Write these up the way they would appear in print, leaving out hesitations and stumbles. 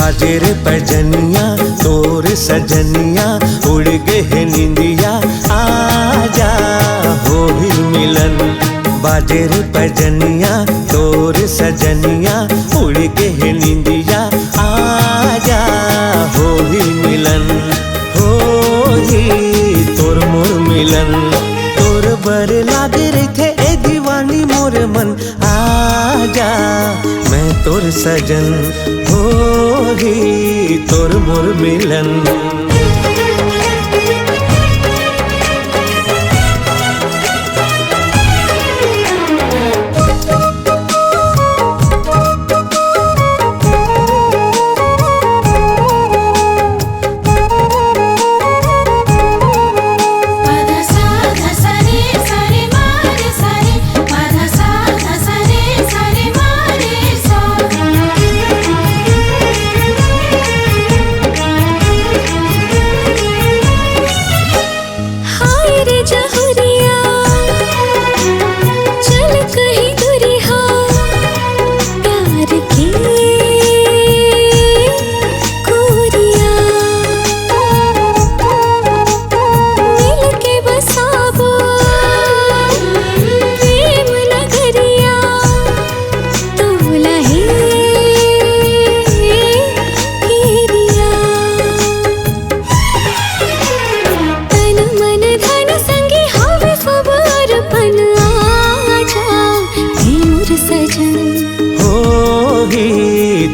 बाजे रे पैजनिया तोर सजनिया उड़ गए निंदिया आजा हो भी मिलन। बाजे रे पैजनिया तोर सजनिया उड़ गए निंदिया आजा हो भी मिलन। हो ही तोर मोर मिलन तोर बर लागे रही थे ए दीवानी मोर मन आजा मैं तोर सजन हो ही तोर मोर मिलन।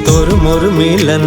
तोर मोर मिलन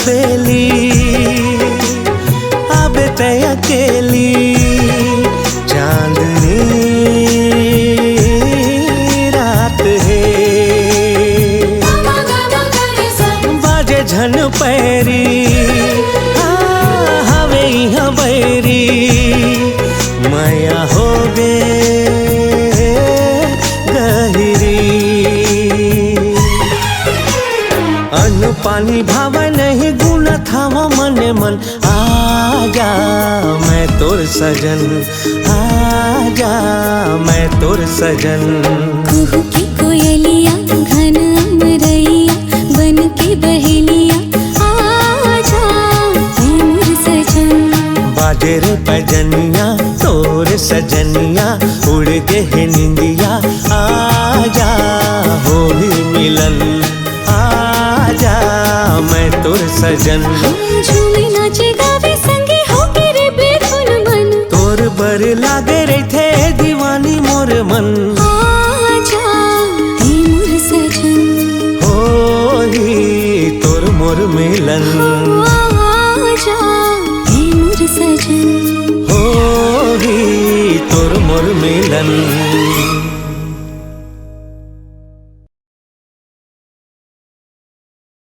बेली आबे ते अकेली चांदनी रात है बाजे झन पैरी हवे यहाँ बैरी माया हो गे गहरी अन्न पानी भावा नहीं गुना थावा मने मन आजा मैं तोर सजन आजा मैं तोर सजन। कुहू की कोयलिया घन अमरैया बन के बहेलिया आजा मैं मोर सजन। बाजे रे पैजनिया तोर सजनिया उड़ गए निंदिया आजा हो भी मिलन आजा मैं तोर सजन। झूमे नाचे गावे संगे होके रे बेधुन मन तोर बर लागे रही थे दीवानी मोर मन आजा हे मोर सजन हो ही तोर मोर मिलन आजा हे मोर सजन हो ही तोर मोर मिलन।